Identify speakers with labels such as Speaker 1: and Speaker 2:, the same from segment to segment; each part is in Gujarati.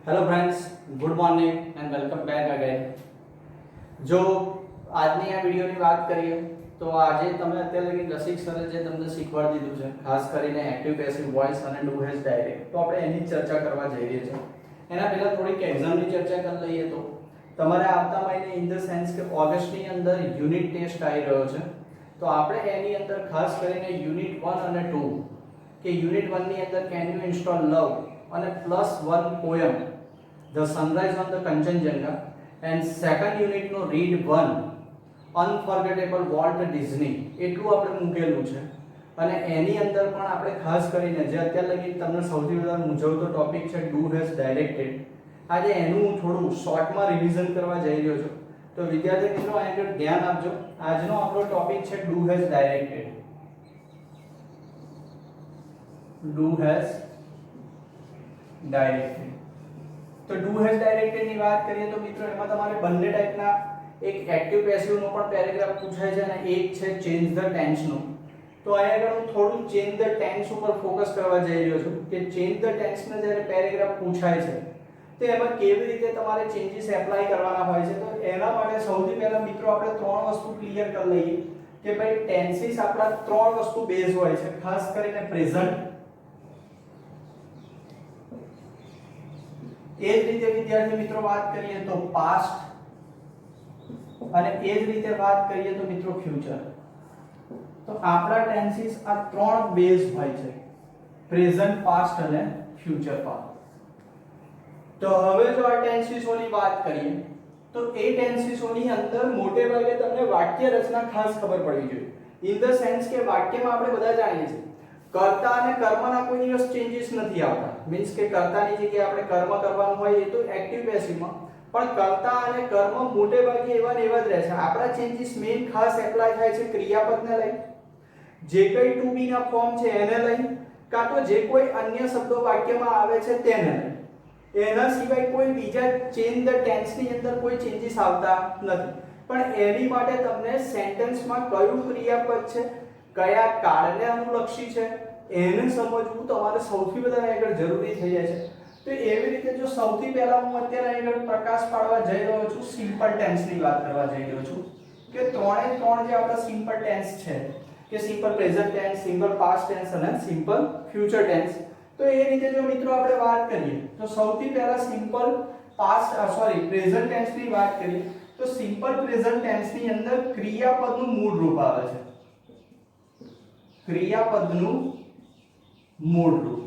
Speaker 1: Hello friends, good morning and welcome back again. જો આજની આ વિડીયોની વાત કરીએ તો આજે તમે અત્યારે લગી રસિક સરે જે તમને શીખવાડી દીધું છે, ખાસ કરીને એક્ટિવ પેસિવ વોઇસ અને ડુ હેઝ ડાયરેક્ટ, તો આપણે એની જ ચર્ચા કરવા જઈ રહ્યા છીએ. એના પહેલા થોડીક એક્ઝામની ચર્ચા કરી લઈએ. તો તમારે આવતા મહિને ઇન ધ સેન્સ કે ઓગસ્ટની અંદર યુનિટ ટેસ્ટ આવી રહ્યો છે. તો આપણે એની અંદર ખાસ કરીને યુનિટ 1 અને 2 કે યુનિટ 1 ની અંદર કેન યુ ઇન્સ્ટોલ લવ અને +1 poem the sunrise on the Kanchenjunga and second unit નો રીડ 1 અનફોરગેટેબલ વોલ્ટ ડિઝની એટલું આપણે મૂકેલું છે. અને એની અંદર પણ આપણે ખાસ કરીને જે અત્યાર લગી તમને સૌથી વધારે મૂંઝવતો ટોપિક છે ડુ હેઝ ડાયરેક્ટેડ, આજે એનું હું થોડું શોર્ટમાં રિવિઝન કરવા જઈ રહ્યો છું. તો વિદ્યાર્થી મિત્રો આ પર ધ્યાન આપજો. આજનો આપણો ટોપિક છે do has directed. Do has directed. તો ડુ હેઝ ડાયરેક્ટેડ ની વાત કરીએ તો મિત્રો એમાં તમારે બંને ટાઈપના એક એક્ટિવ પેસિવ નો પણ પેરેગ્રાફ પૂછાય છે અને એક છે ચેન્જ ધ ટેન્સ નો. તો અહીંયા આગળ હું થોડું ચેન્જ ધ ટેન્સ ઉપર ફોકસ કરવા જઈ રહ્યો છું કે ચેન્જ ધ ટેન્સ ને જ્યારે પેરેગ્રાફ પૂછાય છે તો એમાં કેવી રીતે તમારે ચેન્જીસ એપ્લાય કરવાના હોય છે. તો એના માટે સૌથી પહેલા મિત્રો આપણે ત્રણ વસ્તુ ક્લિયર કરી લઈએ કે ભાઈ ટેન્સીસ આપણા ત્રણ વસ્તુ બેઝ હોય છે, ખાસ કરીને પ્રેઝન્ટ, એ જ રીતે વિદ્યાર્થી મિત્રો વાત કરીએ તો પાસ્ટ અને એ જ રીતે વાત કરીએ તો મિત્રો ફ્યુચર. તો આપણા ટેન્સીસ આ ત્રણ બેઝ હોય છે, પ્રેઝન્ટ, પાસ્ટ અને ફ્યુચર પાર્ટ. તો હવે જો આ ટેન્સીસોની વાત કરીએ તો એ ટેન્સીસોની અંદર મોટે ભાગે તમને વાક્ય રચના ખાસ ખબર પડવી જોઈએ. ઇન ધ સેન્સ કે વાક્યમાં આપણે બધા જાણીએ છીએ કર્તા અને કર્મના કોઈ દિવસ ચેન્જીસ નથી આવતા. મીન્સ કે કર્તાની જગ્યાએ આપણે કર્મ કરવાનું હોય એ તો એક્ટિવ પેસિવમાં, પણ કર્તા અને કર્મ મોટે ભાગે એવા ને એવા જ રહે છે. આપણા ચેન્જીસ મેઇન ખાસ એપ્લાય થાય છે ક્રિયાપદને લઈ, જે કઈ ટુ બી ના ફોર્મ છે એને લઈ, કાં તો જે કોઈ અન્ય શબ્દો વાક્યમાં આવે છે તેને લઈ. એના સિવાય કોઈ બીજા ચેન્જ ધ ટેન્સ ની અંદર કોઈ ચેન્જીસ આવતા નથી. પણ એની માટે તમને સેન્ટેન્સમાં કયું ક્રિયાપદ છે, કયા કાળને અનુલક્ષી છે એને સમજવું તમારે સૌથી વધારે આગળ જરૂરી થઈ જાય છે. તો એવી રીતે જો સૌથી પહેલા હું અત્યારે આગળ પ્રકાશ પાડવા જઈ રહ્યો છું, સિમ્પલ ટેન્સ ની વાત કરવા જઈ રહ્યો છું કે ત્રણે ત્રણ જે આપણા સિમ્પલ ટેન્સ છે કે simple present tense, simple past tense અને સિમ્પલ ફ્યુચર ટેન્સ. તો એ રીતે જો મિત્રો આપણે વાત કરીએ તો સૌથી પહેલા સિમ્પલ પ્રેઝન્ટ ટેન્સ ની વાત કરીએ તો સિમ્પલ પ્રેઝન્ટ ટેન્સ ની અંદર ક્રિયાપદનું મૂળ રૂપ આવે છે. ક્રિયાપદનું મૂળ રૂપ.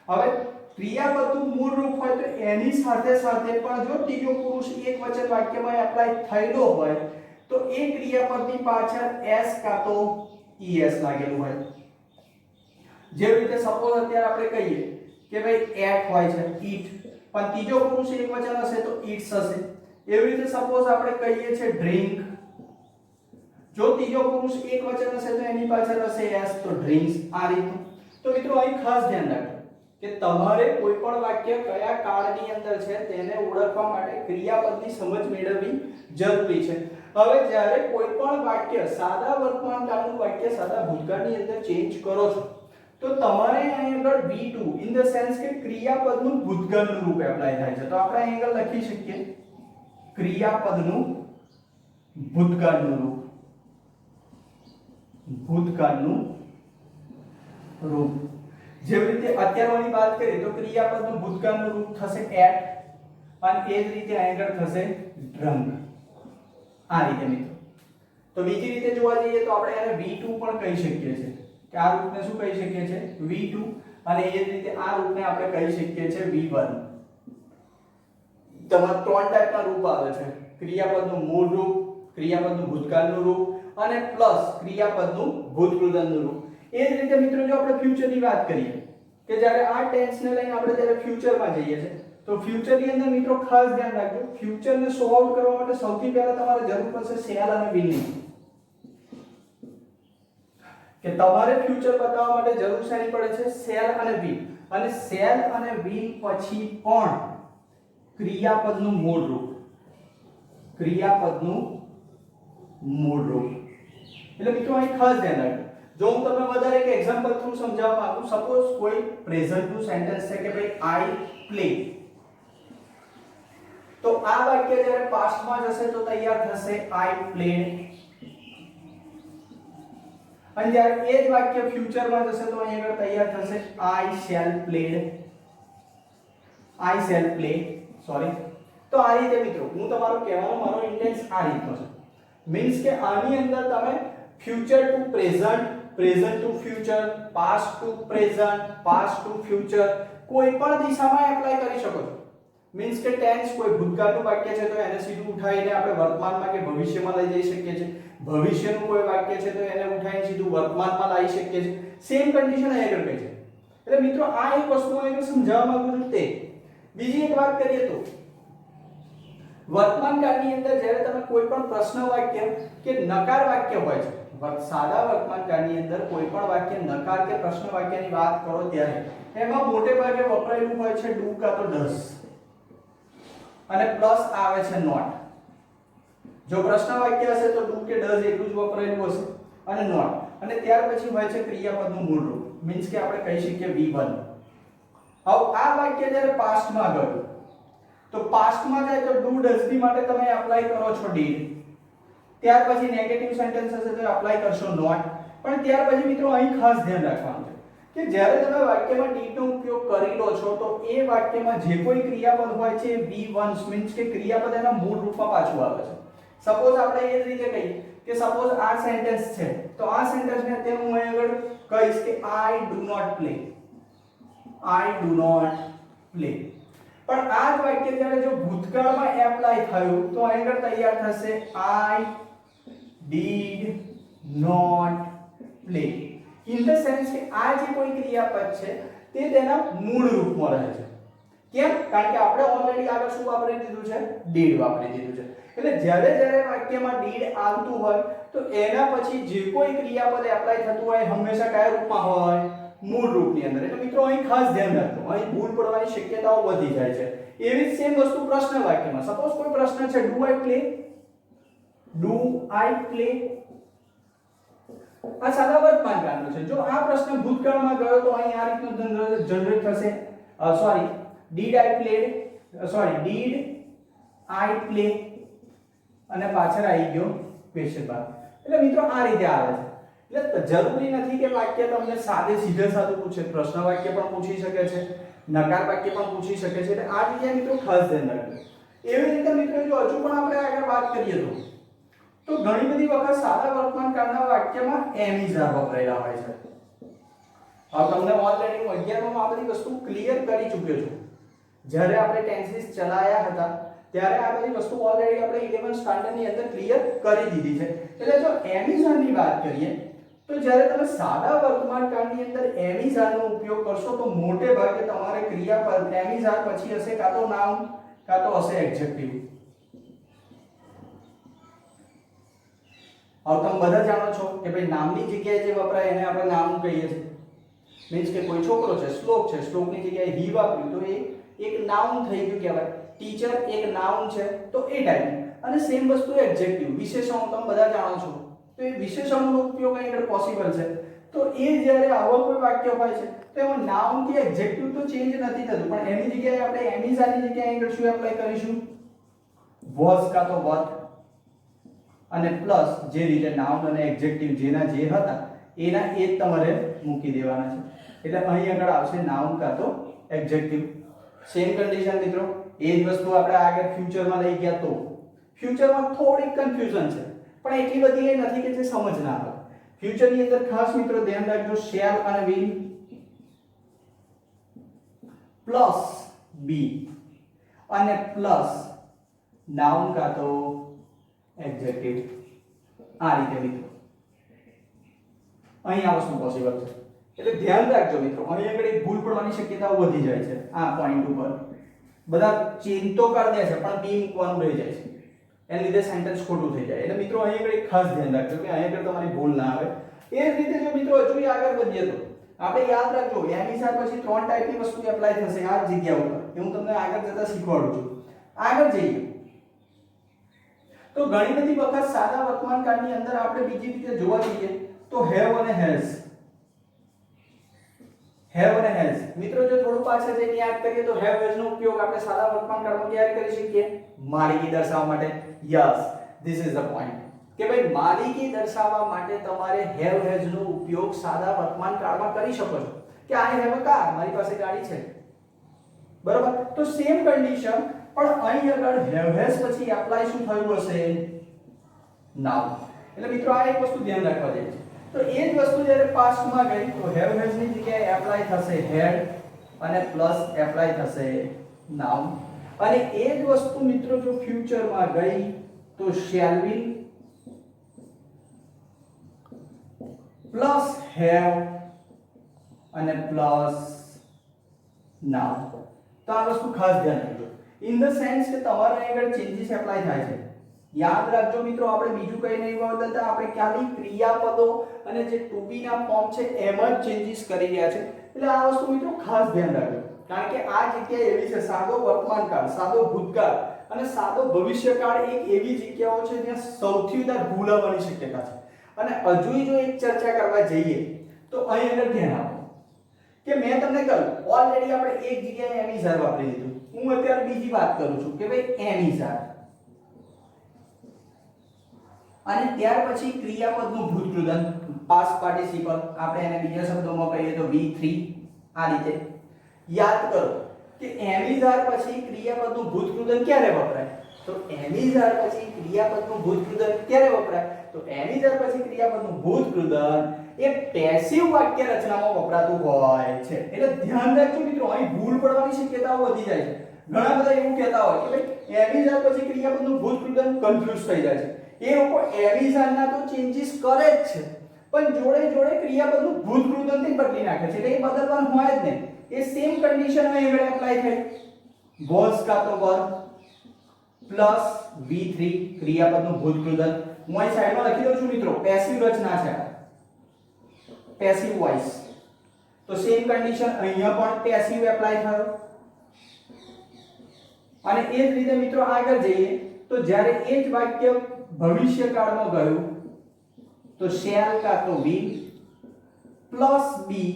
Speaker 1: હવે ક્રિયાપદનું મૂળ રૂપ હોય તો એની સાથે સાથે પણ જો ત્રીજો પુરુષ એકવચન વાક્યમાં એપ્લાય થયેલો હોય તો એ ક્રિયાપદની પાછળ s કાં તો es લાગેલું હોય. જેવી રીતે સપોઝ અત્યારે આપણે કહીએ કે ભાઈ એટ હોય છે, ઈટ, પણ ત્રીજો પુરુષ એકવચન હશે તો ઈટ્સ હશે. એવી રીતે સપોઝ આપણે કહીએ છે ડ્રિંક, જો ત્રીજો પુરુષ એકવચન હશે તો એની પાછળ હશે s તો ડ્રિંક્સ. આ રીતનું. તો મિત્રો અહીં ખાસ ધ્યાન રાખો કે તમારે કોઈ પણ વાક્ય કયા કાળની અંદર છે તેને ઓળખવા માટે ક્રિયાપદની સમજ મેળવવી જરૂરી છે. હવે જ્યારે કોઈ પણ વાક્ય સાદા વર્તમાન કાળનું વાક્ય સાદા ભૂતકાળની અંદર ચેન્જ કરો છો તો તમારે અહીં આગળ V2 ઇન ધ સેન્સ કે ક્રિયાપદનું ભૂતકાળનું રૂપ એપ્લાય થાય છે. તો આપણે અહીં આગળ લખી શકીએ ક્રિયાપદનું ભૂતકાળનું રૂપ. ભૂતકાળનું રૂપ. જેવી રીતે અત્યારની વાત કરીએ તો ક્રિયાપદનું ભૂતકાળનું રૂપ થશે એટ અને એ જ રીતે અહીં આગળ થશે ડ્રંક. આ રીતે મિત્રો. તો બીજી રીતે જોવા જઈએ તો આપણે એને V2 પણ કહી શકીએ છીએ કે આ રૂપને શું કહી શકીએ છીએ V2 અને એ જ રીતે આ રૂપને આપણે કહી શકીએ છીએ V1. તમારા ત્રણ ટાઈપના રૂપ આવે છે, ક્રિયાપદનું મૂળ રૂપ, ક્રિયાપદનું ભૂતકાળનું રૂપ અને પ્લસ ક્રિયાપદનું ભૂતકાળનું રૂપ. એ જ રીતે મિત્રો જો આપણે ફ્યુચરની વાત કરીએ કે જ્યારે આ ટેન્સને લઈને આપણે જ્યારે ફ્યુચરમાં જઈએ છીએ તો ફ્યુચરની અંદર મિત્રો ખાસ ધ્યાન રાખજો, ફ્યુચરને સો આઉટ કરવા માટે સૌથી પહેલા તમારે જરૂર પડશે શેલ અને વિલ ની. કે તમારે ફ્યુચર બતાવવા માટે જરૂર શેની પડે છે? શેલ અને વિલ. અને શેલ અને વિલ પછી પણ ક્રિયાપદનું મૂળ રૂપ. ક્રિયાપદનું મૂળ રૂપ. એટલે મિત્રો અહીં ખાસ ધ્યાન રાખજો. જો હું તમને વધારે એક એક્ઝામ્પલ થ્રુ સમજાવવા માંગુ, સપોઝ કોઈ પ્રેઝન્ટ નું સેન્ટેન્સ છે કે ભાઈ આઈ પ્લે, આ વાક્ય જ્યારે પાસ્ટમાં જશે તો તૈયાર થશે આઈ પ્લેડ, અને જ્યારે એ જ વાક્ય ફ્યુચરમાં જશે તો અહીં આગળ તૈયાર થશે આઈ શેલ પ્લેડ, આઈ શેલ પ્લે, સોરી. તો આ રીતે મિત્રો હું તમારો કહેવાનો મારો ઇન્ટેન્સ આ રીતનો છે. મીન્સ કે આની અંદર તમે future to present, present to future, past to present, past to future કોઈ પણ દિશામાં એપ્લાય કરી શકો છો. મીન્સ કે ટેન્સ કોઈ ભૂતકાળનું વાક્ય છે તો એને સીધું ઉઠાવીને આપણે વર્તમાનમાં કે ભવિષ્યમાં લઈ જઈ શકીએ છીએ. ભવિષ્યનું કોઈ વાક્ય છે તો એને ઉઠાવીને સીધું વર્તમાનમાં લાવી શકીએ છીએ. સેમ કન્ડિશન અહીં આગળ કહી છે. એટલે મિત્રો આ એક વસ્તુ હું સમજાવવા માંગુ છું. તે બીજી એક વાત કરીએ તો વર્તમાન કાળની અંદર જ્યારે તમે કોઈ પણ પ્રશ્ન વાક્ય કે નકાર વાક્ય હોય છે, સાદા વર્તમાન કાળની અંદર કોઈ પણ વાક્ય નકાર કે પ્રશ્ન વાક્યની વાત કરો ત્યારે એમાં મોટે ભાગે વપરાયેલું હોય છે ડુ કાં તો ડઝ, અને પ્લસ આવે છે નોટ. જો પ્રશ્ન વાક્ય હશે તો ડુ કે ડઝ એટલું જ વપરાયેલું હશે અને નોટ, અને ત્યાર પછી હોય છે ક્રિયાપદનું મૂળ રૂપ. મીન્સ કે આપણે કહી શકીએ V1. હવે આ વાક્ય જ્યારે પાસ્ટમાં ગયું તો પાસ્ટમાં જાય તો ડુ ડઝ ની માટે તમે એપ્લાય કરો છો ડીડ, ત્યાર પછી નેગેટિવ સેન્ટેન્સ હશે તો એપ્લાય કરશો નોટ. પણ ત્યાર પછી મિત્રો અહીં ખાસ ધ્યાન રાખવાનું છે કે જ્યારે તમે વાક્યમાં ડીડ નો ઉપયોગ કરી લો છો તો એ વાક્યમાં જે કોઈ ક્રિયાપદ હોય છે V1 મીન્સ કે ક્રિયાપદ એના મૂળ રૂપમાં પાછું આવે છે. સપોઝ આપણે એ જ રીતે કહીએ કે સપોઝ આ સેન્ટેન્સ છે તો આ સેન્ટેન્સને અત્યારે હું અહીં આગળ કહીશ કે I do not play, I do not play. પણ આ જ વાક્ય જ્યારે જો ભૂતકાળમાં એપ્લાય થયું તો અહીં આગળ તૈયાર થશે I did not play. In the sense કે આ જે કોઈ ક્રિયાપદ છે તે તેના મૂળ રૂપમાં રહે છે. કેમ? કારણ કે આપણે ઓલરેડી આગળ શું વાપરી દીધું છે? ડીડ વાપરી દીધું છે. એટલે જ્યારે જ્યારે વાક્યમાં ડીડ આવતું હોય તો એના પછી જે કોઈ ક્રિયાપદ એપ્લાય થતું હોય હંમેશા કયા રૂપમાં હોય? મૂળ રૂપની અંદર. એટલે મિત્રો અહીં ખાસ ધ્યાન રાખજો, અહીં ભૂલ પડવાની શક્યતાઓ વધી જાય છે. એવી જ સેમ વસ્તુ પ્રશ્ન વાક્યમાં. સપોઝ કોઈ પ્રશ્ન છે do I play, do I play, આ સાદા વર્તમાન કાળનો છે. જો આ પ્રશ્ન ભૂતકાળમાં ગયો તો અહીં આ રીતનું જનરેટ થશે, sorry did I played, sorry did I play, અને પાછળ આવી ગયો ક્વેશ્ચન માર્ક. એટલે મિત્રો આ રીતે આવે છે. એટલે જરૂરી નથી કે વાક્ય તમને સાદે સીધે સાદું પૂછે, પ્રશ્ન વાક્ય પણ પૂછી શકે છે, નકાર વાક્ય પણ પૂછી શકે છે. એટલે આ જગ્યાએ મિત્રો ખાસ ધ્યાન રાખજો. એવી રીતે મિત્રો જો હજુ પણ આપણે આગળ વાત કરીએ તો ઘણી બધી વખત સાદા વર્તમાન કાળના વાક્યમાં એમ ઇઝ આર વપરાયેલા હોય છે. હવે તમને ઓલરેડી હું 11 માં આ બધી વસ્તુ ક્લિયર કરી ચૂક્યો છું. જ્યારે આપણે ટેન્સીસ ચલાયા હતા ત્યારે આ બધી વસ્તુ ઓલરેડી આપણે 11 સ્ટાન્ડર્ડ ની અંદર ક્લિયર કરી દીધી છે. એટલે જો એમ ઇઝ આર ની વાત કરીએ તો જ્યારે તમે સાદા વર્તમાન કાળની અંદર એમ ઇઝ આર નો ઉપયોગ કરશો તો મોટે ભાગે તમારે ક્રિયાપદ એમ ઇઝ આર પછી હશે કાં તો નાઉન કાં તો હશે એડજેક્ટિવ. હવે તમે બધા જાણો છો કે ભાઈ નામની જગ્યાએ જે વપરાય એને આપણે નામ કહીએ છીએ. મીન્સ કે કોઈ છોકરો છે, શ્લોક છે, શ્લોકની જગ્યાએ હી વાપર્યું તો એ એક નાઉન થઈ ગયું કહેવાય. ટીચર એક નાઉન છે તો એ ટાઈપનું. અને સેમ વસ્તુ એડજેક્ટિવ, વિશેષણો તમે બધા જાણો છો તો એ વિશેષણોનો ઉપયોગ અહીં આગળ પોસિબલ છે. તો એ જ્યારે આવો કોઈ વાક્ય હોય છે તો એમાં નાઉન થી એડજેક્ટિવ તો ચેન્જ નથી થતું, પણ એની જગ્યાએ આપણે એમ ઇઝ આર ની જગ્યાએ આગળ શું એપ્લાય કરીશું? વોઝ કાં તો વોટ, અને પ્લસ જે રીતે નાઉન અને એડજેક્ટિવ જેના જે હતા એના એ જ તમારે મૂકી દેવાના છે. એટલે અહીં આગળ આવશે નાઉન કાં તો એડજેક્ટિવ. સેમ કન્ડિશન મિત્રો. એ જ વસ્તુ આપણે આગળ ફ્યુચરમાં લઈ ગયા તો ફ્યુચરમાં થોડીક કન્ફ્યુઝન છે, પણ એટલી બધી એ નથી કે જે સમજ ના આવે. ફ્યુચરની અંદર ખાસ મિત્રો ધ્યાન રાખજો શેલ અને વિલ પ્લસ બી અને પ્લસ નાઉન કાં તો એડજેક્ટિવ. આ રીતે મિત્રો અહીં આ વસ્તુ પોસિબલ છે. એટલે ધ્યાન રાખજો મિત્રો, અહીં આગળ એક ભૂલ પડવાની શક્યતાઓ વધી જાય છે. આ પોઈન્ટ ઉપર બધા ચેન્જ તો કરી દે છે પણ બી મૂકવાનું રહી જાય છે, એને લીધે સેન્ટેન્સ ખોટું થઈ જાય. એટલે મિત્રો અહીં આગળ એક ખાસ ધ્યાન રાખજો કે અહીં આગળ તમારી ભૂલ ના આવે. એ જ રીતે જો મિત્રો હજુ આગળ વધીએ તો આપણે યાદ રાખજો એમ ઇઝ આર પછી 3 ટાઈપની વસ્તુ એપ્લાય થશે આ જગ્યા ઉપર. એ હું તમને આગળ જતા શીખવાડું છું. આગળ જઈએ તો ઘણી બધી વખત સાદા વર્તમાન કાળની અંદર આપણે બીજી રીતે જોવા જઈએ તો હેવ અને હેઝ, હેવ અને હેઝ મિત્રો જો થોડું પાછળ જઈને યાદ કરીએ તો હેવ હેઝ નો ઉપયોગ આપણે સાદા વર્તમાન કાળમાં ક્યારે કરી શકીએ? માલિકી દર્શાવવા માટે. Yes, this is the point કે ભાઈ માલિકી દર્શાવવા માટે તમારે હેવ હેઝ નો ઉપયોગ સાદા વર્તમાન કાળમાં કરી શકો છો કે આઈ હેવ અ કાર, મારી પાસે ગાડી છે, બરાબર. તો સેમ કન્ડિશન પણ અહીં આગળ હેવ હેઝ પછી એપ્લાય શું થયું હશે? નાઉન. એટલે મિત્રો આ એક વસ્તુ ધ્યાન રાખવા જેવી છે. તો એ જ વસ્તુ જ્યારે પાસ્ટમાં ગઈ તો હેવ હેઝ ની જગ્યાએ એપ્લાય થશે હેડ અને પ્લસ એપ્લાય થશે નાઉન. અને એ જ વસ્તુ મિત્રો જો ફ્યુચરમાં ગઈ તો શેલ વિલ પ્લસ હેવ અને પ્લસ નાઉન. તો આ વસ્તુ ખાસ ધ્યાન રાખજો. ઇન ધ સેન્સ કે તમારે આગળ ચેન્જીસ એપ્લાય થાય છે. યાદ રાખજો મિત્રો, આપણે બીજું કઈ નહીં બદલતા, આપણે ખાલી ક્રિયાપદો અને જે ટુ બી ના ફોર્મ છે એમાં જ ચેન્જીસ કરી રહ્યા છે. એટલે આ વસ્તુ મિત્રો ખાસ ધ્યાન રાખજો, કારણ કે આ જગ્યા એવી છે, સાદો વર્તમાનકાળ, સાદો ભૂતકાળ અને સાદો ભવિષ્યકાળ એક એવી જગ્યાઓ છે જ્યાં સૌથી વધારે ભૂલ આવવાની શક્યતા છે. અને હજુ જો એક ચર્ચા કરવા જઈએ તો અહીં આગળ ધ્યાન આપો કે મેં તમને કહ્યું ઓલરેડી આપણે એક જગ્યાએ એમિઝાર વાપરી લીધું. હું અત્યારે બીજી વાત કરું છું કે ભાઈ એમિઝાર અને ત્યાર પછી ક્રિયાપદનું ભૂતકૃદન પાસ્ટ પાર્ટિસિપલ, આપણે એને બીજા શબ્દોમાં કહીએ તો V3. આ રીતે યાદ કરો કે એમિઝાર પછી ક્રિયાપદનું ભૂતકૃદન ક્યારે વપરાય? તો એમિઝાર પછી ક્રિયાપદનું ભૂતકૃદન ક્યારે વપરાય? તો એમિઝાર પછી ક્રિયાપદનું ભૂતકૃદન એ પેસિવ વાક્ય રચનામાં વપરાતું હોય છે. એટલે ધ્યાન રાખજો મિત્રો, અહીં ભૂલ પડવાની શક્યતાઓ વધી જાય છે. ઘણા બધા એવું કહેતા હોય કે ભાઈ એમિઝાર પછી ક્રિયાપદનું ભૂતકૃદન કન્ફ્યુઝ થઈ જાય છે. એ લોકો એમિઝારના તો ચેન્જીસ કરે જ છે પણ જોડે જોડે ક્રિયાપદનું ભૂતકૃદન થી બદલી નાખે છે. એટલે એ બદલવાનું હોય જ નહીં. એ સેમ કન્ડિશન અહીં આગળ એપ્લાય થઈ. વોઝ કા તો વર પ્લસ V3 ક્રિયાપદનું ભૂતકૃદન. હું અહીં સાઈડમાં લખી દઉં છું મિત્રો, પેસિવ રચના છે, પેસિવ વોઇસ. તો સેમ કન્ડિશન અહીંયા પણ પેસિવ એપ્લાય થયો. અને એ જ રીતે મિત્રો આગળ જઈએ તો જ્યારે એ જ વાક્ય ભવિષ્યકાળમાં ગયું તો શેલ કા તો will પ્લસ બી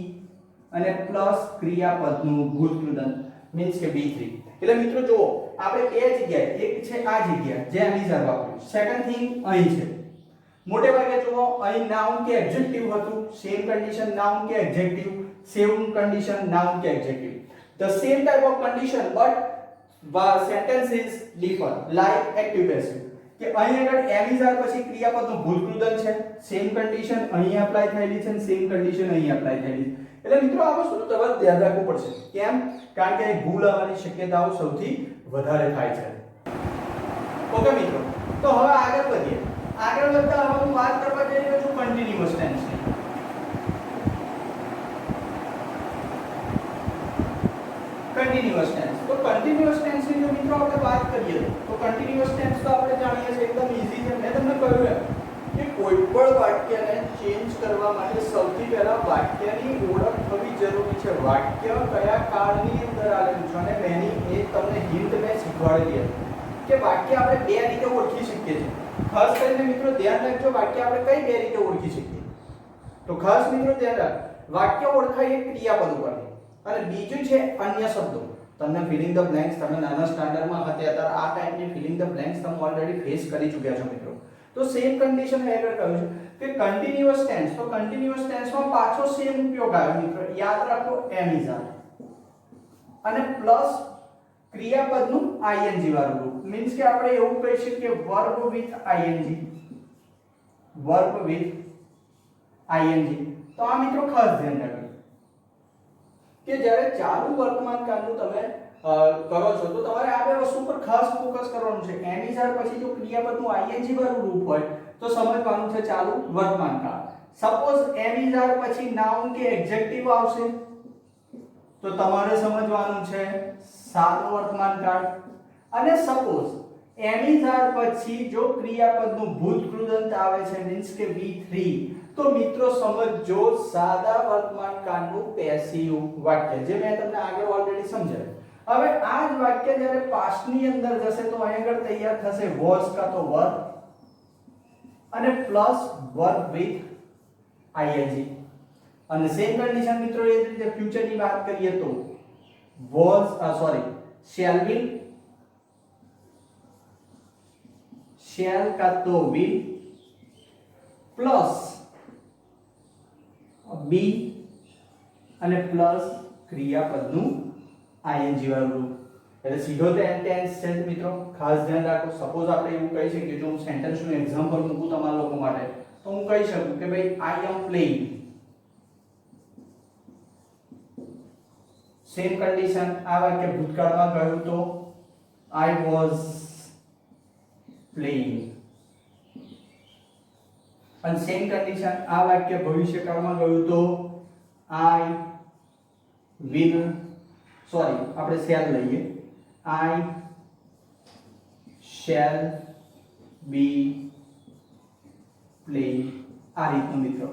Speaker 1: અને પ્લસ ક્રિયાપદનું ભૂતકૃદન મીન્સ કે V3. એટલે મિત્રો જુઓ, આપણે બે જગ્યાએ, એક છે આ જગ્યા જે એમિઝાર વાપર્યું, સેકન્ડ થિંગ અહીં છે. મોટે ભાગે જુઓ અહીં નાઉન કે એડજેક્ટિવ હતું, સેમ કન્ડિશન નાઉન કે એડજેક્ટિવ, સેમ કન્ડિશન નાઉન કે adjective. The same type of condition but sentence is different, like active passive. કે અહીં આગળ એમિઝાર પછી ક્રિયાપદનું ભૂતકૃદન છે, સેમ કન્ડિશન અહીં એપ્લાય થયેલી છે અને સેમ કન્ડિશન અહીં એપ્લાય થયેલી છે. એટલે મિત્રો આ વસ્તુ તમારે ધ્યાન રાખવું પડશે. કેમ? કારણ કે ભૂલ આવવાની શક્યતાઓ સૌથી વધારે થાય છે. ઓકે મિત્રો, તો હવે આગળ વધીએ. આગળ વધતા હવે હું વાત કરવા જઈ રહ્યો છું કન્ટિન્યુઅસ ટેન્સની. Continuous tense. તો કન્ટિન્યુઅસ ટેન્સની જો મિત્રો આપણે વાત કરીએ તો કન્ટિન્યુઅસ ટેન્સ તો આપણે જાણીએ છીએ એકદમ ઈઝી છે. મેં તમને કહ્યું કે કોઈ પણ વાક્યને ચેન્જ કરવા માટે સૌથી પહેલા વાક્યની ઓળખ થવી જરૂરી છે. વાક્ય કયા કાળની અંદર આવેલું છે અને એની એ તમને હિન્ટ મેં શીખવાડેલી હતી કે વાક્ય આપણે બે રીતે ઓળખી શકીએ છીએ. ખાસ કરીને મિત્રો ધ્યાન રાખજો, વાક્ય આપણે કઈ બે રીતે ઓળખી શકીએ? તો ખાસ મિત્રો ધ્યાન રાખ, વાક્ય ઓળખાય એક ક્રિયાપદ ઉપરથી અને બીજું છે અન્ય શબ્દો. તમને ફિલિંગ ધ બ્લેન્ક્સ, તમે નાના સ્ટાન્ડર્ડમાં હતા ત્યારે આ ટાઈપની ફિલિંગ ધ બ્લેન્ક્સ તમે ઓલરેડી ફેસ કરી ચૂક્યા છો મિત્રો. તો સેમ કન્ડિશન આગળ કહ્યું છે કે કન્ટિન્યુઅસ ટેન્સ. તો કન્ટિન્યુઅસ ટેન્સમાં પાછો સેમ ઉપયોગ આવ્યો મિત્રો. યાદ રાખો એમિઝાર અને પ્લસ ક્રિયાપદનું ing વાળું રૂપ. મીન્સ કે આપણે એવું કહી શકીએ કે verb with ing, verb with ing. તો આ મિત્રો ખાસ ધ્યાન રાખજો કે જ્યારે ચાલુ વર્તમાન કાળનું તમે કરો છો તો તમારે આ બે વસ્તુ પર ખાસ ફોકસ કરવાનું છે. એમિઝાર પછી જો ક્રિયાપદનું ing વાળું રૂપ હોય તો સમજવાનું છે ચાલુ વર્તમાન કાળ. સપોઝ એમિઝાર પછી નાઉન કે એડજેક્ટિવ આવશે તો તમારે સમજવાનું છે સાદો વર્તમાન કાળ. અને સપોઝ એમિઝાર પછી જો ક્રિયાપદનું ભૂતકૃદંત આવે છે મીન્સ કે V3 તો મિત્રો સમજો સાદા વર્તમાન કાળનું પેસિવ વાક્ય, જે મેં તમને આગળ ઓલરેડી સમજાવ્યું. હવે આ જ વાક્ય જ્યારે પાસ્ટ ની અંદર જશે તો અહીં આગળ તૈયાર થશે વોઝ કા તો વર અને પ્લસ વર્બ વિથ ing અને સેમ કન્ડિશન મિત્રો એ જ રીતે ફ્યુચર ની વાત કરીએ તો shall will shall કા તો will પ્લસ be અને પ્લસ ક્રિયાપદનું ing વાળું રૂપ એટલે સીધો ટેન્સ છે મિત્રો ખાસ ધ્યાન રાખો સપોઝ આપણે એવું કહી શકીએ જો હું સેન્ટેન્સનું એક્ઝામ્પલ મૂકું તમારા લોકો માટે તો હું કહી શકું કે ભાઈ I am playing same condition આ વાક્ય ભૂતકાળમાં કહ્યું તો I was playing અને સેમ કન્ડિશન આ વાક્ય ભવિષ્યકાળમાં કહ્યું તો I will આપણે shall લઈએ I shall be playing આ રીતનું મિત્રો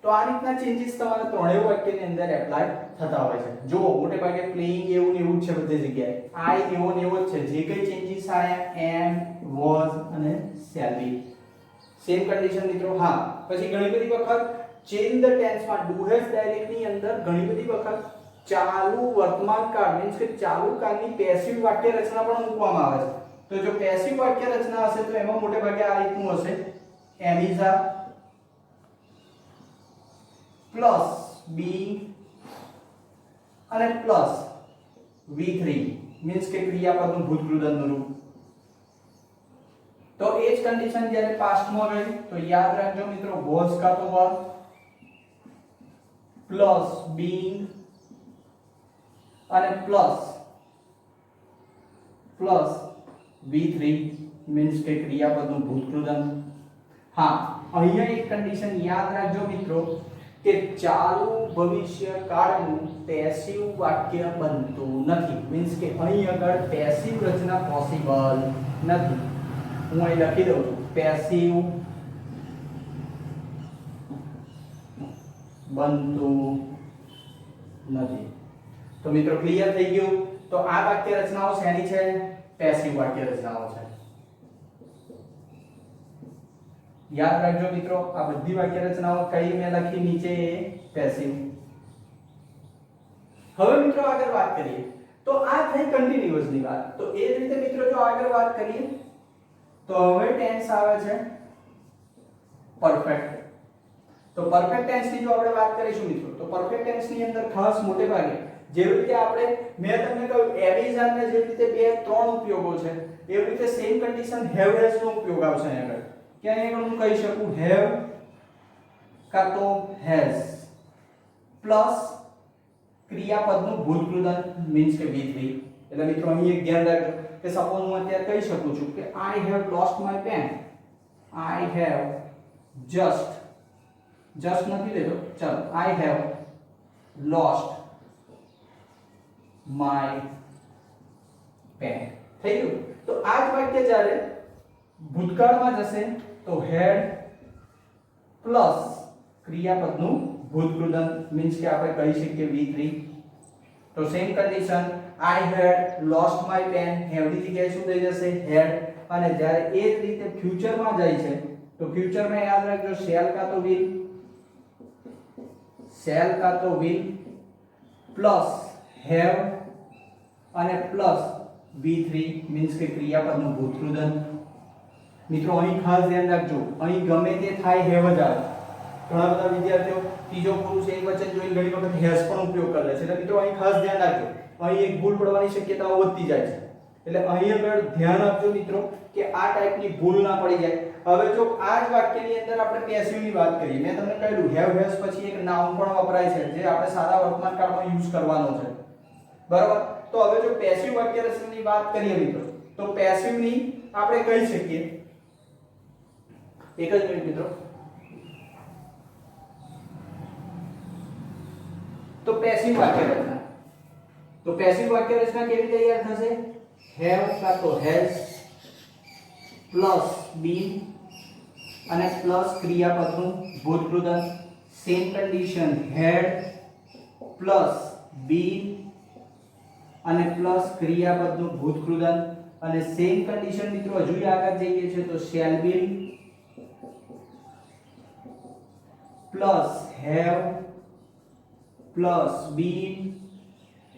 Speaker 1: તો આ રીતના ચેન્જીસ તમારા ત્રણેય વાક્યની અંદર એપ્લાય થતા હોય છે જો મોટે ભાગે પ્લેઇંગ એવું ને એવું જ છે બધી જગ્યાએ I એવો ને એવો જ છે જે કઈ ચેન્જીસ આયા am was અને shall be સેમ કન્ડિશન મિત્રો હા પછી ઘણી બધી વખત ચેન્જ ધ ટેન્સ માં ડુ હેઝ ડાયરેક્ટ ની અંદર ઘણી બધી વખત ચાલુ વર્તમાન કાળ મીન્સ કે ચાલુ કાળની પેસિવ વાક્ય રચના પણ મૂકવામાં આવે છે તો જો પેસિવ વાક્ય રચના હશે તો એમાં મોટે ભાગે આ રીતનું હશે am is are plus being અને પ્લસ v3 મીન્સ કે ક્રિયાપદનું ભૂતકૃદનનું રૂપ તો એ જ કન્ડિશન જ્યારે પાસ્ટમાં ગઈ તો યાદ રાખજો મિત્રો was કા તો were પ્લસ being અને પ્લસ v3 મીન્સ કે ક્રિયાપદનું ભૂતકૃદન હા અહીંયા એક કન્ડિશન યાદ રાખજો મિત્રો કે ચાલુ ભવિષ્ય કાળનું પેસિવ વાક્ય બનતું નથી મીન્સ કે અહીં આગળ પેસિવ રચના પોસિબલ નથી હું અહીં લખી દઉં છું પેસિવ બનતું નથી તો મિત્રો ક્લિયર થઈ ગયું તો આ વાક્ય રચનાઓ શેની છે પેસિવ વાક્ય રચનાઓ છે યાદ રાખજો મિત્રો આ બધી વાક્ય રચનાઓ કઈ મેં લખી નીચે પેસિવ હવે મિત્રો આગળ વાત કરીએ તો આ થઈ કન્ટીન્યુઅસ ની વાત તો એ જ રીતે મિત્રો જો આગળ વાત કરીએ તો હવે ટેન્સ આવે છે પરફેક્ટ તો પરફેક્ટ ટેન્સ ની જો આપણે વાત કરીશું મિત્રો તો પરફેક્ટ ટેન્સ ની અંદર ખાસ મોટે ભાગે જેવી રીતે આપણે મેં તમને કહ્યું એવીઝ અને જેવી રીતે બે ત્રણ ઉપયોગો છે એવી રીતે સેમ કન્ડિશન હેવ હેઝ નો ઉપયોગ આવશે અહીં આગળ કે અહીં હું કહી શકું હેવ કા તો હેઝ પ્લસ ક્રિયાપદનું ભૂતકૃદન મીન્સ કે v3 એટલે મિત્રો અહીં એક ધ્યાન રાખજો કે સપોઝ હું અત્યારે કહી શકું છું કે I have lost my pen I have just નથી લેતો ચલો I have lost my pen થઈ ગયું તો આ જ વાક્ય જ્યારે ભૂતકાળમાં જશે તો had પ્લસ ક્રિયાપદનું ભૂતકૃદન મીન્સ કે આપણે કહી શકીએ v3 તો same condition I had lost my pen have ની જગ્યાએ શું થઈ જશે had અને જ્યારે એ જ રીતે ફ્યુચરમાં જાય છે તો ફ્યુચરમાં યાદ રાખજો shall કા તો will પ્લસ have અને પ્લસ v3 મીન્સ કે ક્રિયાપદનું ભૂતકૃદન મિત્રો અહીં ખાસ ધ્યાન રાખજો અહીં ગમે તે થાય have જ આવે ઘણા બધા વિદ્યાર્થીઓ ત્રીજો પુરુષ એકવચન જોઈને ઘણી વખત has પણ ઉપયોગ કરે છે એટલે મિત્રો અહીં ખાસ ધ્યાન રાખજો અહીં એક ભૂલ પડવાની શક્યતાઓ વધતી જાય છે એટલે અહીં આગળ ધ્યાન આપજો મિત્રો કે આ ટાઈપની ભૂલ ના પડી જાય હવે જો આ જ વાક્યની અંદર આપણે પેસિવ ની વાત કરીએ મેં તમને કહ્યું હેવ હેઝ પછી એક નાઉન પણ વપરાય છે જે આપણે સાદા વર્તમાન કાળમાં યુઝ કરવાનો છે બરાબર તો હવે જો પેસિવ વાક્ય રચનાની વાત કરીએ મિત્રો તો પેસિવ ની આપણે કહી શકીએ એક જ મિનિટ મિત્રો તો પેસિવ વાક્ય રચના કેવી તૈયાર થશે હેવ કા તો હેઝ પ્લસ been અને પ્લસ ક્રિયાપદનું ભૂતકૃદન same condition had plus been અને પ્લસ ક્રિયાપદનું ભૂતકૃદન અને સેમ કન્ડિશન મિત્રો હજુ આગળ જઈએ છે તો shall be plus have plus been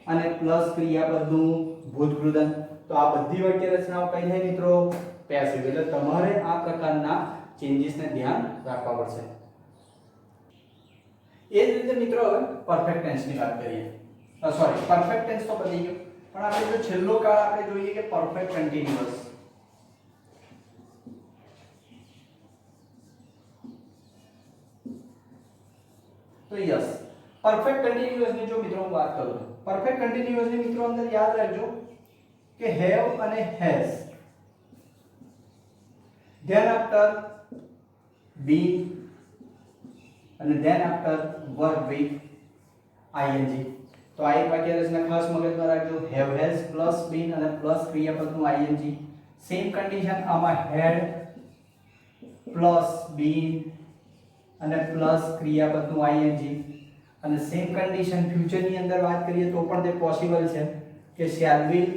Speaker 1: અને પ્લસ ક્રિયાપદનું ભૂતકૃદન. તો આ બધી વાક્ય રચનાઓ કઈ થાય મિત્રો? પેસિવ. એટલે તમારે આ પ્રકારના ચેન્જીસને ધ્યાન રાખવા પડશે. એ જ રીતે મિત્રો હવે પરફેક્ટ ટેન્સની વાત કરીએ. સોરી, પરફેક્ટ ટેન્સ તો પતી ગયો, પણ આપણે જો છેલ્લો કાળ આપણે જોઈએ કે પરફેક્ટ કન્ટીન્યુઅસ. તો યસ, પરફેક્ટ કન્ટીન્યુઅસ ની જો મિત્રો હું વાત કરું, પરફેક્ટ કન્ટીન્યુઅસ ની મિત્રો અંદર યાદ રાખજો કે હેવ અને હેઝ, ધેન આફ્ટર બીન અને than after verb with ING. તો આ એક વાક્ય રચના ખાસ મગજમાં રાખજો. હેવ હેઝ પ્લસ બીન અને પ્લસ ક્રિયાપદનું આઈએનજી. સેમ કન્ડિશન આમાં હેડ પ્લસ બીન અને પ્લસ ક્રિયાપદનું આઈએનજી. અને સેમ કન્ડિશન ફ્યુચર ની અંદર વાત કરીએ તો પણ તે પોસિબલ છે કે shall will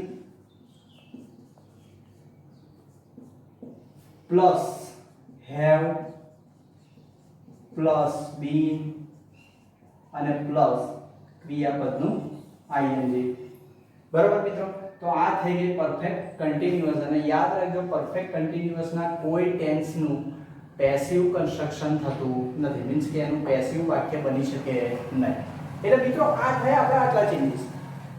Speaker 1: plus have plus been અને પ્લસ ક્રિયાપદનું આઈએનજી. બરાબર મિત્રો? તો આ થઈ ગઈ પરફેક્ટ કન્ટીન્યુઅસ. અને યાદ રાખજો, પરફેક્ટ કન્ટીન્યુઅસના કોઈ ટેન્સનું પેસિવ કન્સ્ટ્રક્શન થતું નથી. મીન્સ કે એનું પેસિવ વાક્ય બની શકે નહીં. એટલે મિત્રો આ થયા આપણા આટલા ચેન્જીસ.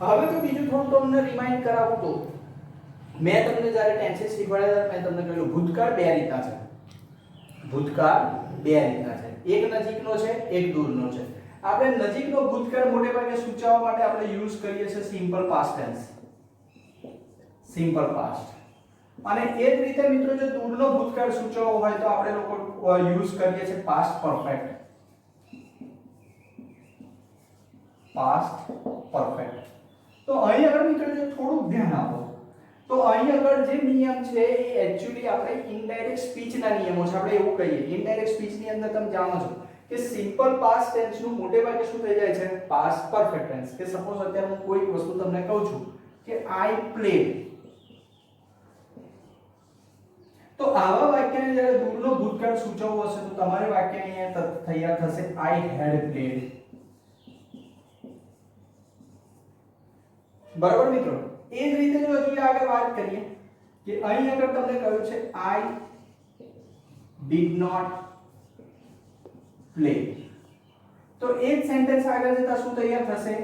Speaker 1: હવે તો બીજું થોડું તમને રિમાઇન્ડ કરાવું તો મેં તમને જ્યારે ટેન્સીસ શીખવાડ્યા મેં તમને કહ્યું ભૂતકાળ બે રીતના છે. ભૂતકાળ બે રીતના છે. એક નજીકનો છે, એક દૂરનો છે. આપણે નજીકનો ભૂતકાળ મોટે ભાગે સૂચવવા માટે આપણે યુઝ કરીએ છીએ simple past tense, simple past. અને એ જ રીતે મિત્રો જો દૂરનો ભૂતકાળ સૂચવવો હોય તો આપણે લોકો યુઝ કરીએ છીએ પાસ્ટ પરફેક્ટ. Past perfect. તો અહીં આગળ મિત્રો જો થોડું ધ્યાન આપો તો અહીં આગળ જે નિયમ છે એ એક્ચ્યુઅલી આપણે ઇનડાયરેક્ટ સ્પીચના નિયમો છે. આપણે એવું કહીએ ઇનડાયરેક્ટ સ્પીચની અંદર તમે જાણો છો કે સિમ્પલ પાસ્ટ ટેન્સનું મોટે ભાગે શું થઈ જાય છે? Past perfect tense. કે સપોઝ અત્યારે હું કોઈ વસ્તુ તમને કહું છું કે આઈ પ્લેડ, તો આવા વાક્યને જ્યારે દૂરનો ભૂતકાળ સૂચવવો હશે તો તમારે વાક્ય અહીંયા તૈયાર થશે આઈ હેડ પ્લેડ. બરાબર મિત્રો? એ જ રીતે જો હજી આગળ વાત કરીએ કે અહીં આગળ તમને કહ્યું છે આઈ ડીડ નોટ પ્લે, તો એ જ સેન્ટેન્સ આગળ જતા શું તૈયાર થશે?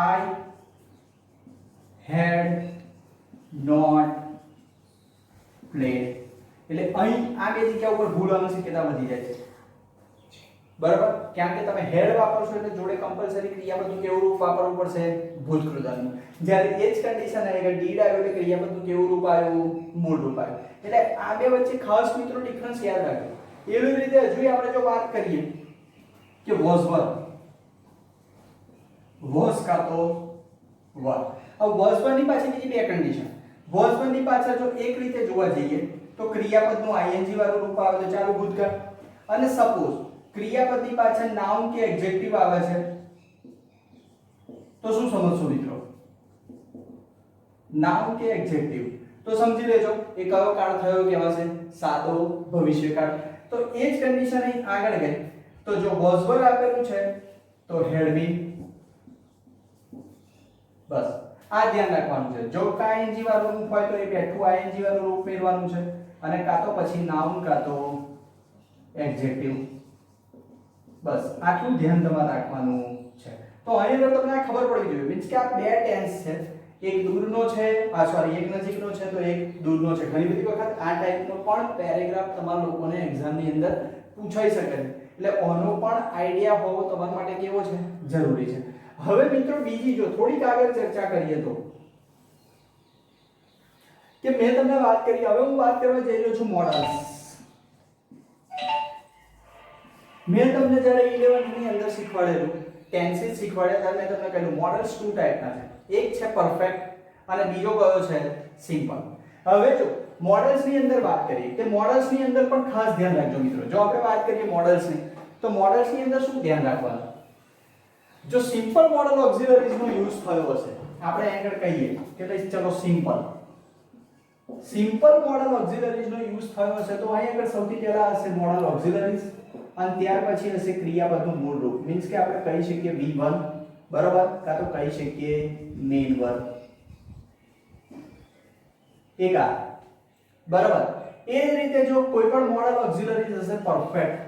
Speaker 1: આઈ હેડ નોટ પ્લેડ. એટલે અહીં આ બે જગ્યા ઉપર ભૂલવાની શક્યતા વધી જાય છે. બરાબર? કારણ કે તમે હેડ વાપરશો એટલે જોડે કમ્પલસરી ક્રિયાપદનું કેવું રૂપ વાપરવું પડશે? ભૂતકૃતનું. જ્યારે એ જ કન્ડિશન આવી કે ડીડ આવ્યો એટલે ક્રિયાપદનું કેવું રૂપ આવ્યું? મૂળ રૂપ આવ્યું. એટલે આ બે વચ્ચે ખાસ મિત્રો ડિફરન્સ યાદ રાખજો. એવી જ રીતે હજુ આપણે જો વાત કરીએ કે વોઝ વર, વોઝ કાં તો વર. હવે વોઝ વર ની પાછળ બીજી બે કન્ડિશન. વોઝ વર ની પાછળ જો એક રીતે જોવા જઈએ તો ક્રિયાપદનું આઈએનજી વાળું રૂપ આવે તો ચાલુ ભૂતકાળ. અને સપોઝ ક્રિયાપદની પાછળ નાઉન કે એડજેક્ટિવ આવે છે તો શું સમજશો મિત્રો? નાઉન કે એડજેક્ટિવ તો સમજી લેજો એ કયો કાળ થયો કહેવાશે? સાદો ભવિષ્યકાળ. તો એ જ કન્ડિશન અહીં આગળ ગઈ તો જો વોઝ વર આપેલું છે તો હેડ બીન. બસ આ ધ્યાન રાખવાનું છે. જો આઈએનજી વાળું રૂપ હોય તો એ બેઠું આઈએનજી વાળું રૂપ મેળવાનું છે અને કાં તો પછી નાઉન કાં તો એડજેક્ટિવ. બસ આટલું ધ્યાન તમારે રાખવાનું છે. તો અહીં આગળ તમને ખબર પડી જોઈએ મીન્સ કે આ બે ટેન્સ છે, એક દૂરનો છે, એક નજીકનો છે તો એક દૂરનો છે. ઘણી બધી વખત આ ટાઈપનો પણ પેરેગ્રાફ તમારા લોકોને એક્ઝામની અંદર પૂછાઈ શકે છે. એટલે આનો પણ આઈડિયા હોવો તમારા માટે કેવો છે? જરૂરી છે. હવે મિત્રો બીજી જો થોડીક આગળ ચર્ચા કરીએ તો કે મેં તમને વાત કરી, હવે હું વાત કરવા જઈ રહ્યો છું મોડલ્સ. મેં તમને જ્યારે 11th ની અંદર શીખવાડેલું ટેન્સીસ શીખવાડ્યા ત્યારે મેં તમને કહ્યું મોડલ્સ ટુ ટાઈપના છે. એક છે પરફેક્ટ અને બીજો કયો છે? સિમ્પલ. હવે જો મોડલ્સ ની અંદર વાત કરીએ કે મોડલ્સ ની અંદર પણ ખાસ ધ્યાન રાખજો મિત્રો. જો આપણે વાત કરીએ મોડલ્સ ની તો મોડલ્સ ની અંદર શું ધ્યાન રાખવાનું? જો સિમ્પલ મોડલ ઓક્સિલરીઝ નો યુઝ થયો હશે, આપણે આગળ કહીએ કે ભાઈ ચલો સિમ્પલ મોડલ ઓક્સિલરીઝ નો યુઝ થયો હશે તો અહીં આગળ સૌથી પહેલા હશે મોડલ ઓક્સિલરીઝ અને ત્યાર પછી હશે ક્રિયાપદનું મૂળ રૂપ, મીન્સ કે આપણે કહી શકીએ V1 બરાબર, કાં તો કહી શકીએ મેઇન વર્બ, એક આ બરાબર. એ જ રીતે જો કોઈ પણ મોડલ ઓક્ઝિલરીઝ હશે પરફેક્ટ,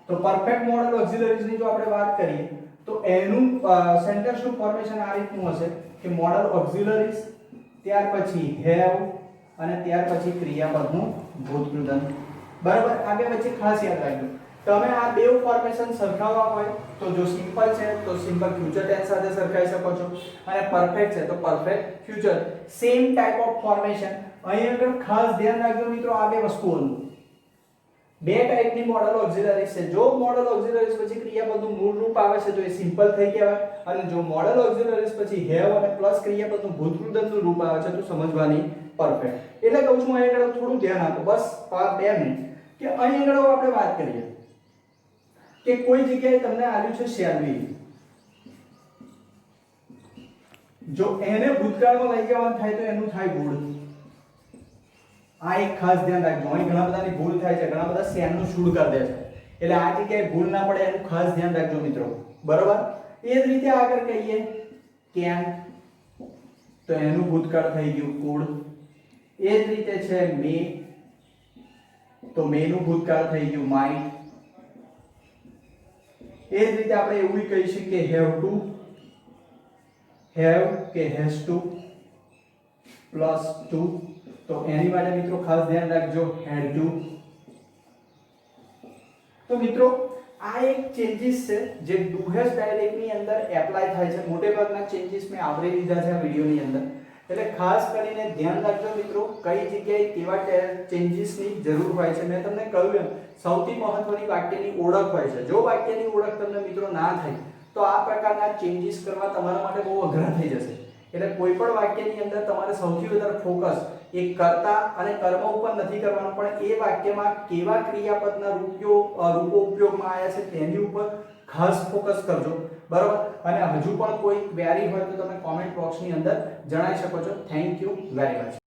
Speaker 1: તો પરફેક્ટ મોડલ ઓક્ઝિલરીઝ ની જો આપણે વાત કરીએ તો એનું સેન્ટેન્સનું ફોર્મેશન આ રીતનું હશે કે મોડલ ઓક્ઝિલરીઝ, ત્યાર પછી હેવ અને ત્યાર પછી ક્રિયાપદનું ભૂતકૃદંત બરાબર. આગળ વચ્ચે ખાસ યાદ રાખજો, તમે આ બે ફોર્મેશન સરખાવવા હોય તો જો સિમ્પલ છે તો સિમ્પલ ફ્યુચર ટેન્સ સાથે સરખાવી શકો છો, અને પરફેક્ટ છે તો perfect future, same type of formation. અહીં આગળ ખાસ ધ્યાન રાખજો મિત્રો આ બે વસ્તુઓનું. બે ટાઈપની મોડલ ઓક્ઝિલરીઝ છે. જો મોડલ ઓક્ઝિલરીઝ પછી ક્રિયાપદનું મૂળ રૂપ આવે છે તો એ સિમ્પલ થઈ કહેવાય, અને જો મોડલ ઓક્ઝિલરીઝ પછી હેવ અને પ્લસ ક્રિયાપદનું ભૂતકૃદંતનું રૂપ આવે છે તો સમજવાની પરફેક્ટ. એટલે કહું છું અહીં આગળ થોડું ધ્યાન આપો, બસ 2 મિનિટ, કે અહીં આગળ આપણે વાત કરીએ કે કોઈ જગ્યાએ તમને આવ્યું છે શેલ્વી, જો એને ભૂતકાળમાં લઈ જવાનું થાય તો એનું થાય વુડ. આ એક ખાસ ધ્યાન રાખજો, અહીં ઘણા બધાની ભૂલ થાય છે, ઘણા બધા શેરનું શુડ કરી દે છે, એટલે આ જગ્યાએ ભૂલ ના પડે એનું ખાસ ધ્યાન રાખજો મિત્રો બરાબર. એ જ રીતે આગળ કહીએ કેન, તો એનું ભૂતકાળ થઈ ગયું કુડ. એ જ રીતે છે મે, તો મેનું ભૂતકાળ થઈ ગયું માઇટ. એ જ રીતે આપણે એવું કહી શકીએ હેવ ટુ, હેવ કે હેઝ ટુ પ્લસ ટુ, તો એની માટે મિત્રો ખાસ ધ્યાન રાખજો હેડ ટુ. તો મિત્રો આ એક ચેન્જીસ છે જે ડુ હેઝ ડાયરેક્ટ ની અંદર એપ્લાય થાય છે. મોટે ભાગના ચેન્જીસ મેં આવરી લીધા છે આ વિડિયોની અંદર, એટલે ખાસ કરીને ધ્યાન રાખજો મિત્રો કઈ જગ્યાએ કેવા ચેન્જીસની જરૂર હોય છે. મેં તમને કહ્યું એમ સૌથી મહત્વની વાક્યની ઓળખ હોય છે. જો વાક્યની ઓળખ તમને મિત્રો ના થાય તો આ પ્રકારના ચેન્જીસ કરવા તમારા માટે બહુ અઘરા થઈ જશે. એટલે કોઈ પણ વાક્યની અંદર તમારે સૌથી વધારે ફોકસ એ કર્તા અને કર્મ ઉપર નથી કરવાનું, પણ એ વાક્યમાં કેવા ક્રિયાપદના રૂપો ઉપયોગમાં આવ્યા છે તેની ઉપર ખાસ ફોકસ કરજો બરાબર. અને હજુ પણ કોઈ ક્વેરી હોય તો તમે કોમેન્ટ બોક્સની અંદર જણાવી શકો છો. Thank you very much.